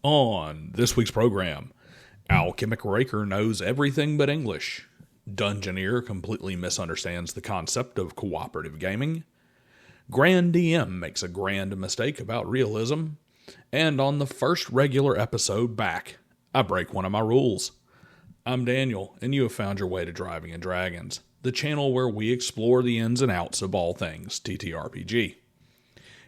On this week's program, AlchemicReeree knows everything but English. Dumbgeoneer completely misunderstands the concept of cooperative gaming. GrandDA makes a grand mistake about realism. And on the first regular episode back, I break one of my rules. I'm Daniel, and you have found your way to Driving and Dragons, the channel where we explore the ins and outs of all things TTRPG.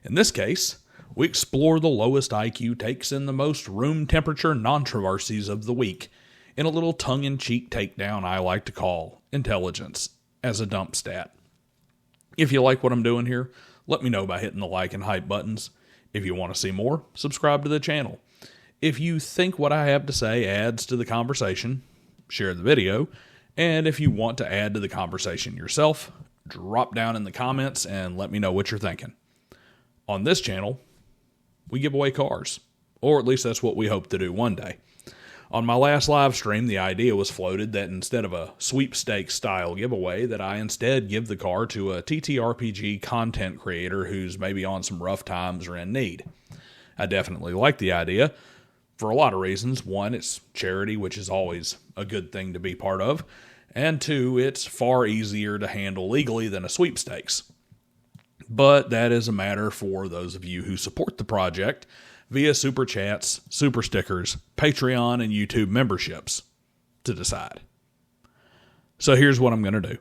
In this case, we explore the lowest IQ takes in the most room temperature controversies of the week in a little tongue-in-cheek takedown I like to call intelligence as a dump stat. If you like what I'm doing here, let me know by hitting the like and hype buttons. If you want to see more, subscribe to the channel. If you think what I have to say adds to the conversation, share the video. And if you want to add to the conversation yourself, drop down in the comments and let me know what you're thinking. On this channel, we give away cars, or at least that's what we hope to do one day. On my last live stream, the idea was floated that instead of a sweepstakes style giveaway, that I instead give the car to a TTRPG content creator who's maybe on some rough times or in need. I definitely like the idea for a lot of reasons. One, it's charity, which is always a good thing to be part of. And two, it's far easier to handle legally than a sweepstakes. But that is a matter for those of you who support the project via Super Chats, Super Stickers, Patreon, and YouTube memberships to decide. So here's what I'm going to do.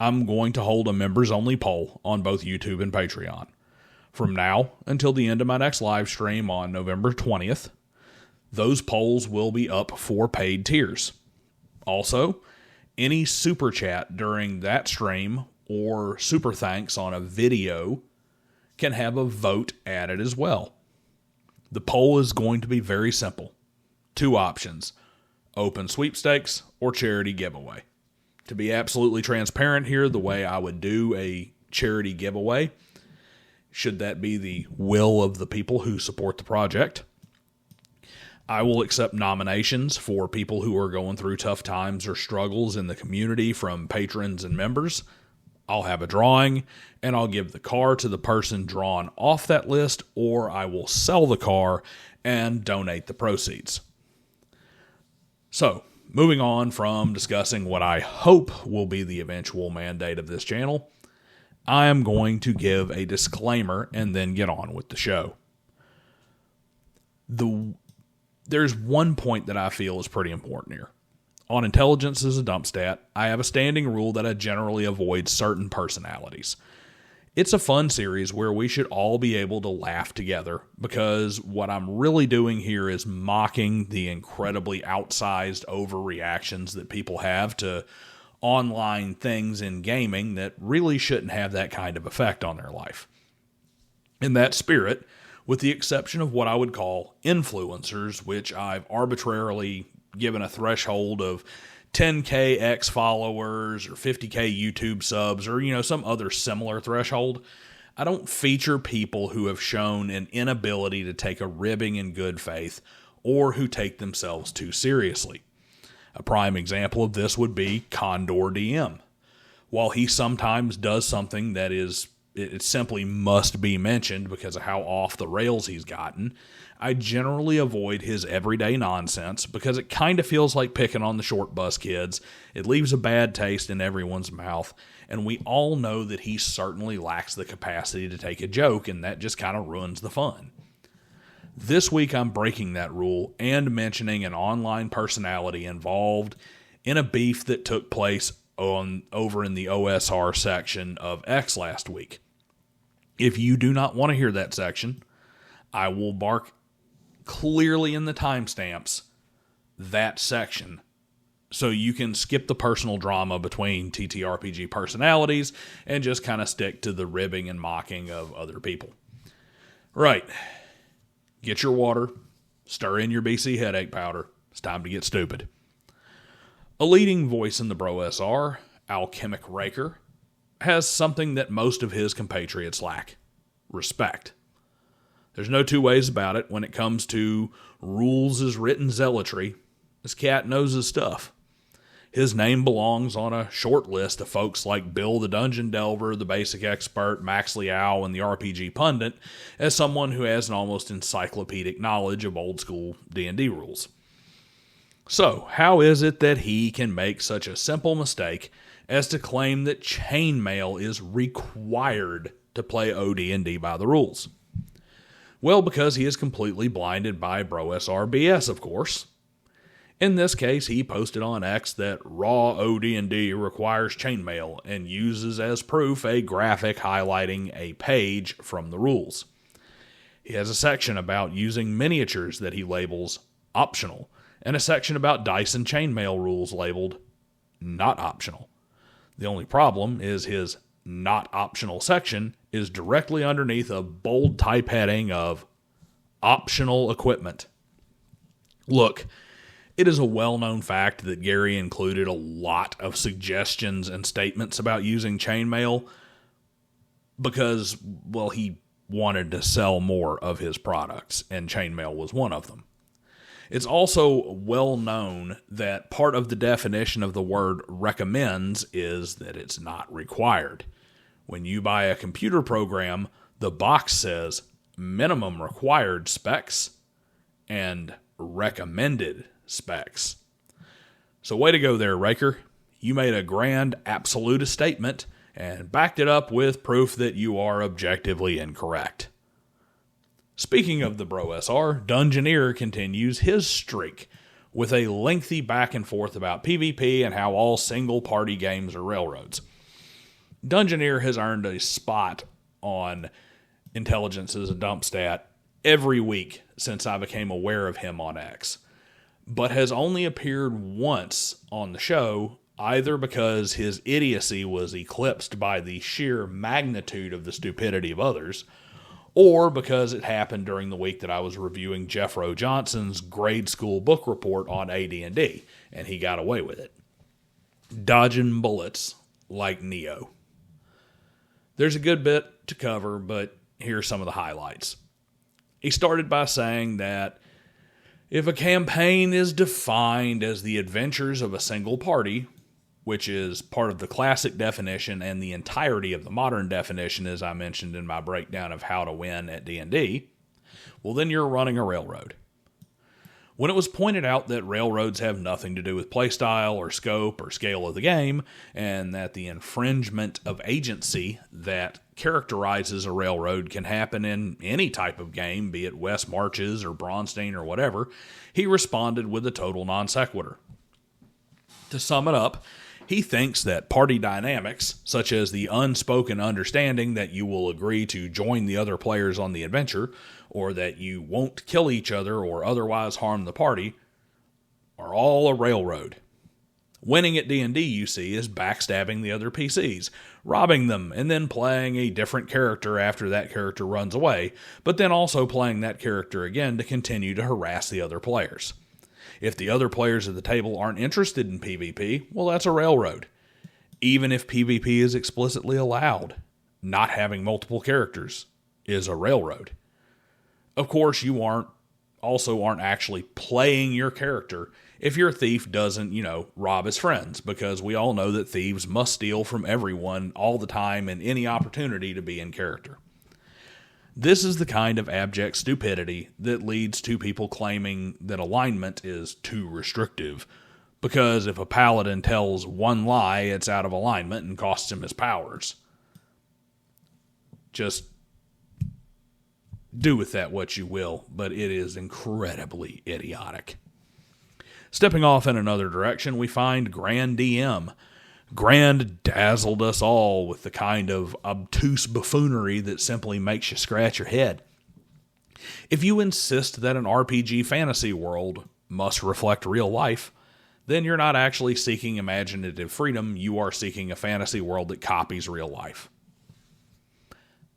I'm going to hold a members-only poll on both YouTube and Patreon. From now until the end of my next live stream on November 20th, those polls will be up for paid tiers. Also, any Super Chat during that stream or super thanks on a video can have a vote added as well. The poll is going to be very simple. Two options: open sweepstakes or charity giveaway. To be absolutely transparent here, the way I would do a charity giveaway, should that be the will of the people who support the project, I will accept nominations for people who are going through tough times or struggles in the community from patrons and members. I'll have a drawing, and I'll give the car to the person drawn off that list, or I will sell the car and donate the proceeds. So, moving on from discussing what I hope will be the eventual mandate of this channel, I am going to give a disclaimer and then get on with the show. There's one point that I feel is pretty important here. On intelligence as a dump stat, I have a standing rule that I generally avoid certain personalities. It's a fun series where we should all be able to laugh together, because what I'm really doing here is mocking the incredibly outsized overreactions that people have to online things in gaming that really shouldn't have that kind of effect on their life. In that spirit, with the exception of what I would call influencers, which I've arbitrarily given a threshold of 10K X followers or 50K YouTube subs or, some other similar threshold, I don't feature people who have shown an inability to take a ribbing in good faith or who take themselves too seriously. A prime example of this would be Condor DM. While he sometimes does something that it simply must be mentioned because of how off the rails he's gotten, I generally avoid his everyday nonsense because it kind of feels like picking on the short bus kids. It leaves a bad taste in everyone's mouth, and we all know that he certainly lacks the capacity to take a joke, and that just kind of ruins the fun. This week I'm breaking that rule and mentioning an online personality involved in a beef that took place over in the OSR section of X last week. If you do not want to hear that section, I will bark clearly in the timestamps that section so you can skip the personal drama between TTRPG personalities and just kind of stick to the ribbing and mocking of other people. Right. Get your water, stir in your BC headache powder. It's time to get stupid. A leading voice in the BroSR, AlchemicReeree, has something that most of his compatriots lack: respect. There's no two ways about it when it comes to rules as written zealotry. This cat knows his stuff. His name belongs on a short list of folks like Bill the Dungeon Delver, the Basic Expert, Max Liao, and the RPG Pundit as someone who has an almost encyclopedic knowledge of old-school D&D rules. So, how is it that he can make such a simple mistake as to claim that chainmail is required to play OD&D by the rules? Well, because he is completely blinded by BroSR BS, of course. In this case, he posted on X that raw OD&D requires chainmail and uses as proof a graphic highlighting a page from the rules. He has a section about using miniatures that he labels optional, and a section about dice and chainmail rules labeled not optional. The only problem is his not optional section is directly underneath a bold type heading of optional equipment. Look, it is a well-known fact that Gary included a lot of suggestions and statements about using chainmail because, well, he wanted to sell more of his products, and chainmail was one of them. It's also well known that part of the definition of the word recommends is that it's not required. When you buy a computer program, the box says minimum required specs and recommended specs. So way to go there, Raker. You made a grand absolutist statement and backed it up with proof that you are objectively incorrect. Speaking of the BroSR, Dumbgeoneer continues his streak with a lengthy back and forth about PvP and how all single-party games are railroads. Dumbgeoneer has earned a spot on Intelligence as a Dump Stat every week since I became aware of him on X, but has only appeared once on the show, either because his idiocy was eclipsed by the sheer magnitude of the stupidity of others, or because it happened during the week that I was reviewing Jeffro Johnson's grade school book report on AD&D, and he got away with it. Dodging bullets like Neo. There's a good bit to cover, but here's some of the highlights. He started by saying that if a campaign is defined as the adventures of a single party, which is part of the classic definition and the entirety of the modern definition, as I mentioned in my breakdown of how to win at D&D, well, then you're running a railroad. When it was pointed out that railroads have nothing to do with playstyle or scope or scale of the game, and that the infringement of agency that characterizes a railroad can happen in any type of game, be it West Marches or Braunstein or whatever, he responded with a total non sequitur. To sum it up, he thinks that party dynamics, such as the unspoken understanding that you will agree to join the other players on the adventure, or that you won't kill each other or otherwise harm the party, are all a railroad. Winning at D&D, you see, is backstabbing the other PCs, robbing them, and then playing a different character after that character runs away, but then also playing that character again to continue to harass the other players. If the other players at the table aren't interested in PvP, well, that's a railroad. Even if PvP is explicitly allowed, not having multiple characters is a railroad. Of course, you aren't actually playing your character if your thief doesn't, rob his friends, because we all know that thieves must steal from everyone all the time and any opportunity to be in character. This is the kind of abject stupidity that leads to people claiming that alignment is too restrictive, because if a paladin tells one lie, it's out of alignment and costs him his powers. Just do with that what you will, but it is incredibly idiotic. Stepping off in another direction, we find GrandDA. Grand dazzled us all with the kind of obtuse buffoonery that simply makes you scratch your head. If you insist that an RPG fantasy world must reflect real life, then you're not actually seeking imaginative freedom, you are seeking a fantasy world that copies real life.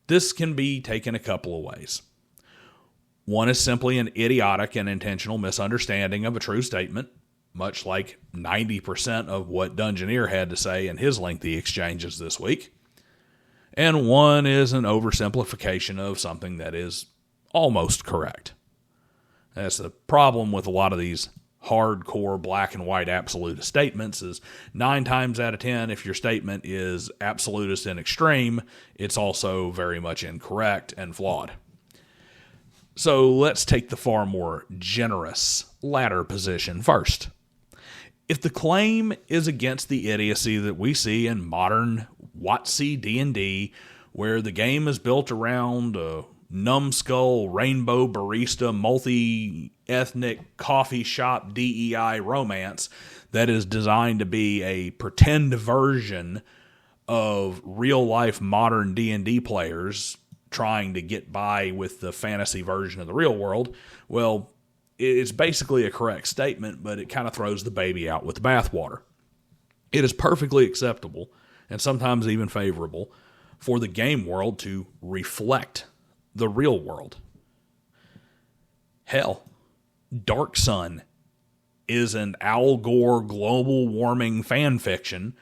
This can be taken a couple of ways. One is simply an idiotic and intentional misunderstanding of a true statement, much like 90% of what Dumbgeoneer had to say in his lengthy exchanges this week. And one is an oversimplification of something that is almost correct. That's the problem with a lot of these hardcore black and white absolutist statements is 9 times out of 10, if your statement is absolutist and extreme, it's also very much incorrect and flawed. So let's take the far more generous latter position first. If the claim is against the idiocy that we see in modern WotC D&D, where the game is built around a numbskull, rainbow barista, multi-ethnic coffee shop DEI romance that is designed to be a pretend version of real-life modern D&D players trying to get by with the fantasy version of the real world, well, it's basically a correct statement, but it kind of throws the baby out with the bathwater. It is perfectly acceptable, and sometimes even favorable, for the game world to reflect the real world. Hell, Dark Sun is an Al Gore global warming fan fiction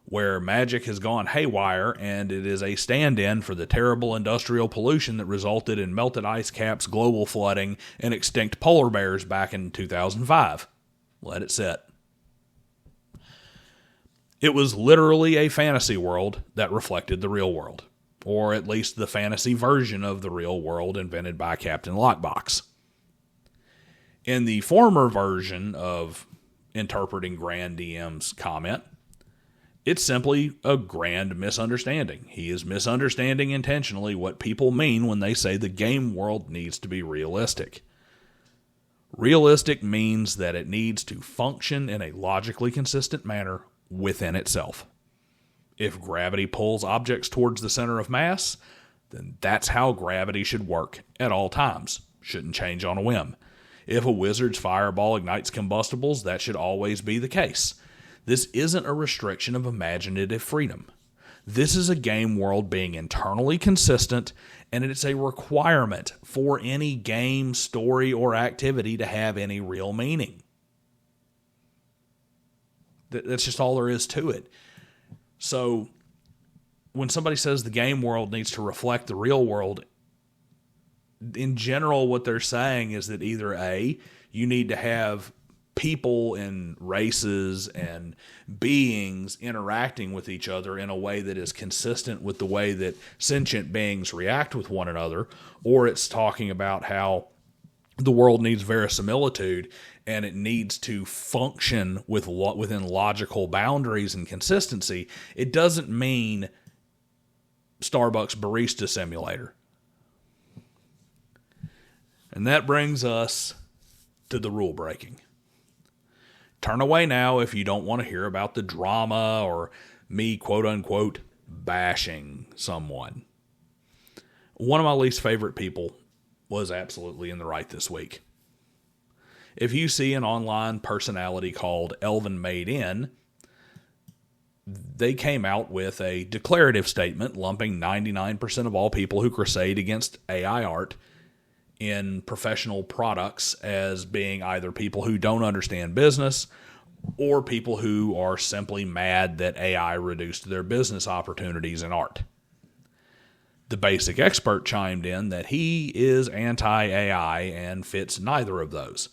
where magic has gone haywire, and it is a stand-in for the terrible industrial pollution that resulted in melted ice caps, global flooding, and extinct polar bears back in 2005. Let it sit. It was literally a fantasy world that reflected the real world, or at least the fantasy version of the real world invented by Captain Lockbox. In the former version of interpreting GrandDM's comment, it's simply a grand misunderstanding. He is misunderstanding intentionally what people mean when they say the game world needs to be realistic. Realistic means that it needs to function in a logically consistent manner within itself. If gravity pulls objects towards the center of mass, then that's how gravity should work at all times. Shouldn't change on a whim. If a wizard's fireball ignites combustibles, that should always be the case. This isn't a restriction of imaginative freedom. This is a game world being internally consistent, and it's a requirement for any game, story, or activity to have any real meaning. That's just all there is to it. So when somebody says the game world needs to reflect the real world, in general what they're saying is that either A, you need to have people and races and beings interacting with each other in a way that is consistent with the way that sentient beings react with one another, or it's talking about how the world needs verisimilitude and it needs to function within logical boundaries and consistency. It doesn't mean Starbucks Barista Simulator. And that brings us to the rule breaking. Turn away now if you don't want to hear about the drama or me, quote-unquote, bashing someone. One of my least favorite people was absolutely in the right this week. If you see an online personality called Elven Made In, they came out with a declarative statement lumping 99% of all people who crusade against AI art in professional products as being either people who don't understand business or people who are simply mad that AI reduced their business opportunities in art. The basic expert chimed in that he is anti-AI and fits neither of those.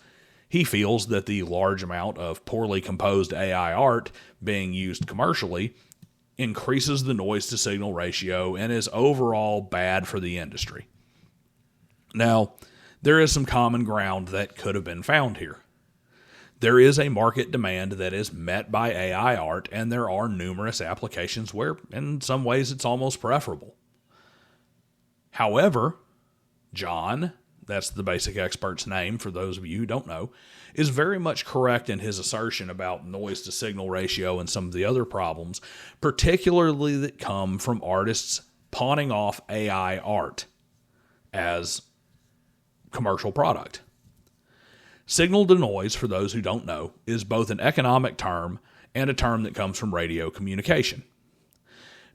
He feels that the large amount of poorly composed AI art being used commercially increases the noise-to-signal ratio and is overall bad for the industry. Now, there is some common ground that could have been found here. There is a market demand that is met by AI art, and there are numerous applications where, in some ways, it's almost preferable. However, John, that's the basic expert's name for those of you who don't know, is very much correct in his assertion about noise-to-signal ratio and some of the other problems, particularly that come from artists pawning off AI art as commercial product. Signal to noise, for those who don't know, is both an economic term and a term that comes from radio communication.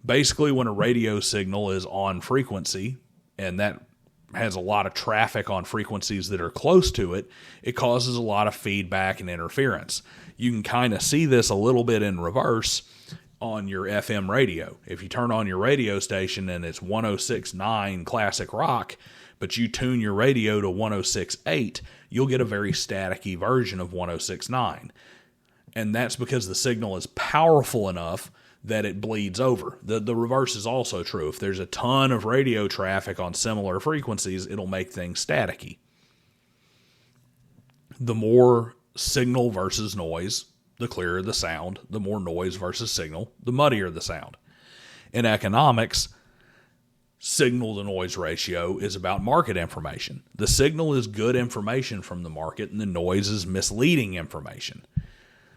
Basically, when a radio signal is on frequency, and that has a lot of traffic on frequencies that are close to it, it causes a lot of feedback and interference. You can kind of see this a little bit in reverse on your FM radio. If you turn on your radio station and it's 106.9 classic rock, but you tune your radio to 106.8, you'll get a very staticky version of 106.9. And that's because the signal is powerful enough that it bleeds over. The reverse is also true. If there's a ton of radio traffic on similar frequencies, it'll make things staticky. The more signal versus noise, the clearer the sound. The more noise versus signal, the muddier the sound. In economics, signal-to-noise ratio is about market information. The signal is good information from the market, and the noise is misleading information.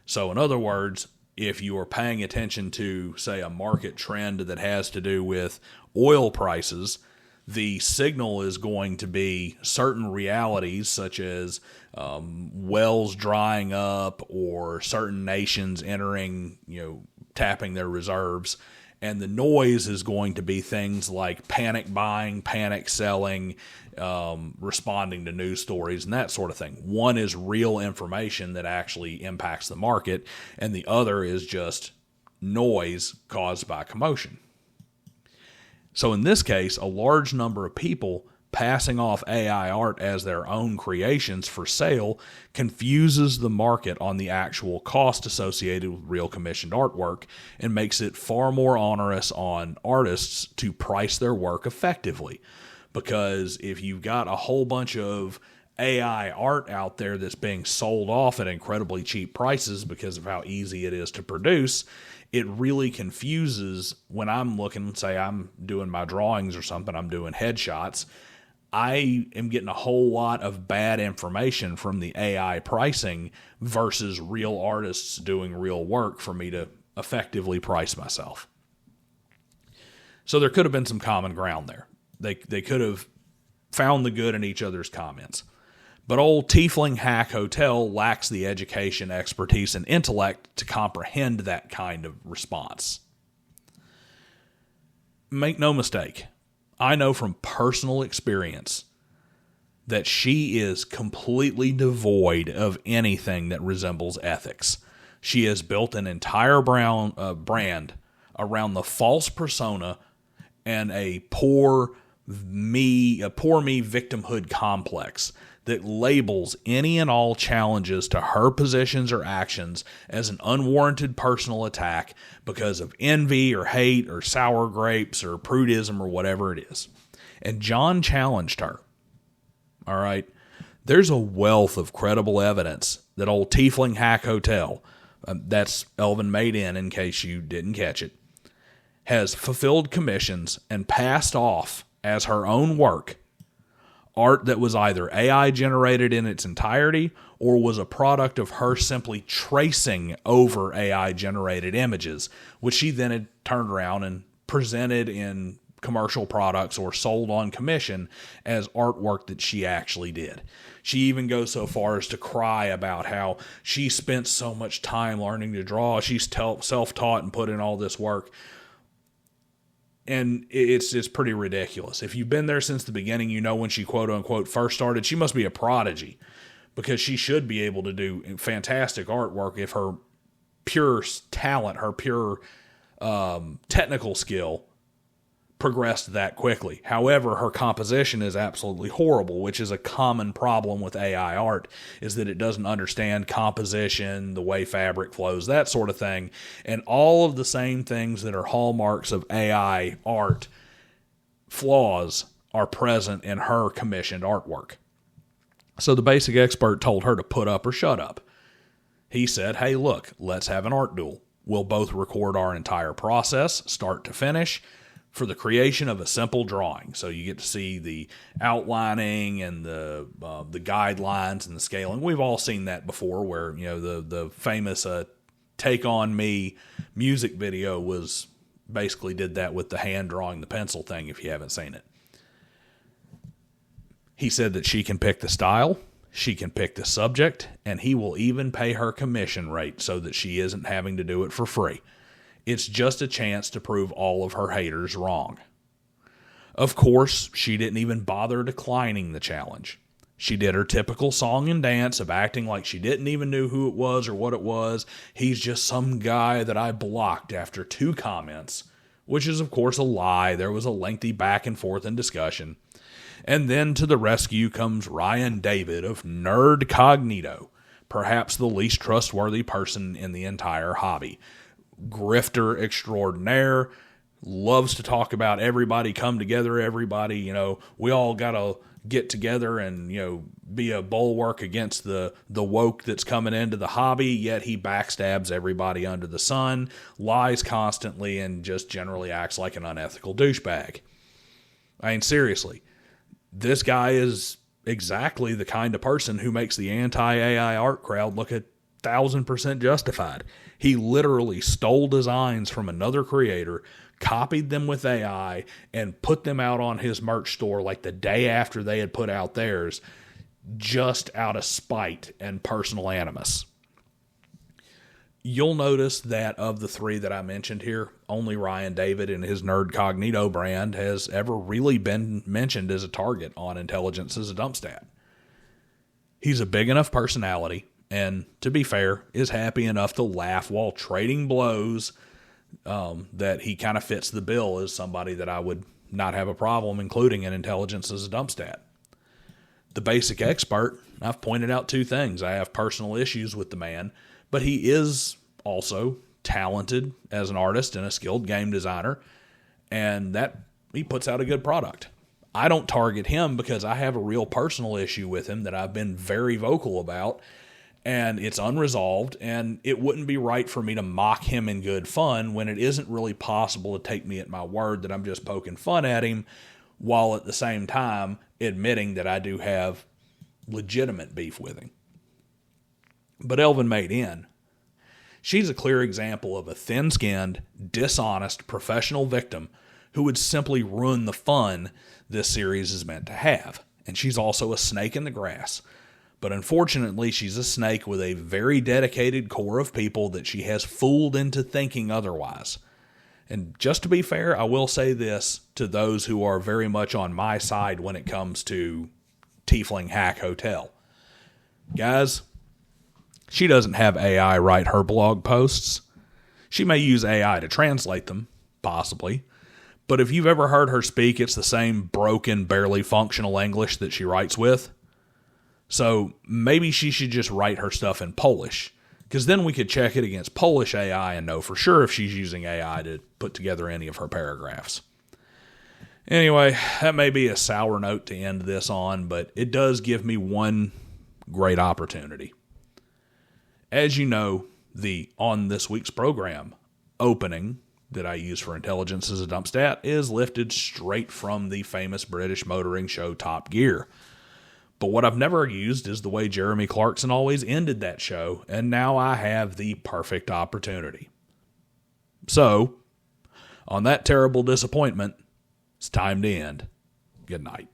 So in other words, if you are paying attention to, say, a market trend that has to do with oil prices, the signal is going to be certain realities such as wells drying up or certain nations entering, tapping their reserves. And the noise is going to be things like panic buying, panic selling, responding to news stories, and that sort of thing. One is real information that actually impacts the market, and the other is just noise caused by commotion. So in this case, a large number of people passing off AI art as their own creations for sale confuses the market on the actual cost associated with real commissioned artwork and makes it far more onerous on artists to price their work effectively. Because if you've got a whole bunch of AI art out there that's being sold off at incredibly cheap prices because of how easy it is to produce, it really confuses when I'm looking, say I'm doing my drawings or something, I'm doing headshots, I am getting a whole lot of bad information from the AI pricing versus real artists doing real work for me to effectively price myself. So there could have been some common ground there. They could have found the good in each other's comments. But old Tiefling Hack Hotel lacks the education, expertise, and intellect to comprehend that kind of response. Make no mistake, I know from personal experience that she is completely devoid of anything that resembles ethics. She has built an entire brand around the false persona and a poor me victimhood complex that labels any and all challenges to her positions or actions as an unwarranted personal attack because of envy or hate or sour grapes or prudism or whatever it is. And John challenged her. All right. There's a wealth of credible evidence that old Tiefling Hack Hotel, that's Elven Made in case you didn't catch it, has fulfilled commissions and passed off as her own work art that was either AI generated in its entirety or was a product of her simply tracing over AI generated images, which she then had turned around and presented in commercial products or sold on commission as artwork that she actually did. She even goes so far as to cry about how she spent so much time learning to draw. She's self-taught and put in all this work. And it's pretty ridiculous. If you've been there since the beginning, you know when she quote-unquote first started, she must be a prodigy because she should be able to do fantastic artwork if her pure talent, her pure technical skill progressed that quickly. However, her composition is absolutely horrible, which is a common problem with AI art, is that it doesn't understand composition, the way fabric flows, that sort of thing. And all of the same things that are hallmarks of AI art, flaws, are present in her commissioned artwork. So the basic expert told her to put up or shut up. He said, hey, look, let's have an art duel. We'll both record our entire process, start to finish, for the creation of a simple drawing. So you get to see the outlining and the guidelines and the scaling. We've all seen that before where, the famous Take On Me music video was basically did that with the hand drawing the pencil thing if you haven't seen it. He said that she can pick the style, she can pick the subject, and he will even pay her commission rate so that she isn't having to do it for free. It's just a chance to prove all of her haters wrong. Of course, she didn't even bother declining the challenge. She did her typical song and dance of acting like she didn't even know who it was or what it was. He's just some guy that I blocked after 2 comments, which is of course a lie. There was a lengthy back and forth and discussion. And then to the rescue comes Ryan David of NerdCognito, perhaps the least trustworthy person in the entire hobby. Grifter extraordinaire, loves to talk about everybody come together, everybody, we all got to get together and, be a bulwark against the woke that's coming into the hobby, yet he backstabs everybody under the sun, lies constantly, and just generally acts like an unethical douchebag. I mean, seriously, this guy is exactly the kind of person who makes the anti-AI art crowd look 1,000% justified. He literally stole designs from another creator, copied them with AI, and put them out on his merch store like the day after they had put out theirs, just out of spite and personal animus. You'll notice that of the three that I mentioned here, only Ryan David and his NerdCognito brand has ever really been mentioned as a target on Intelligence as a Dump Stat. He's a big enough personality, and to be fair, is happy enough to laugh while trading blows, that he kind of fits the bill as somebody that I would not have a problem including in Intelligence as a Dump Stat. The basic expert, I've pointed out two things. I have personal issues with the man, but he is also talented as an artist and a skilled game designer, and that he puts out a good product. I don't target him because I have a real personal issue with him that I've been very vocal about, and it's unresolved, and it wouldn't be right for me to mock him in good fun when it isn't really possible to take me at my word that I'm just poking fun at him, while at the same time admitting that I do have legitimate beef with him. But Elven Made In, she's a clear example of a thin-skinned, dishonest, professional victim who would simply ruin the fun this series is meant to have. And she's also a snake in the grass. But unfortunately, she's a snake with a very dedicated core of people that she has fooled into thinking otherwise. And just to be fair, I will say this to those who are very much on my side when it comes to Tiefling Hack Hotel. Guys, she doesn't have AI write her blog posts. She may use AI to translate them, possibly. But if you've ever heard her speak, it's the same broken, barely functional English that she writes with. So maybe she should just write her stuff in Polish, because then we could check it against Polish AI and know for sure if she's using AI to put together any of her paragraphs. Anyway, that may be a sour note to end this on, but it does give me one great opportunity. As you know, the On This Week's Program opening that I use for Intelligence as a Dump Stat is lifted straight from the famous British motoring show Top Gear. But what I've never used is the way Jeremy Clarkson always ended that show, and now I have the perfect opportunity. So, on that terrible disappointment, it's time to end. Good night.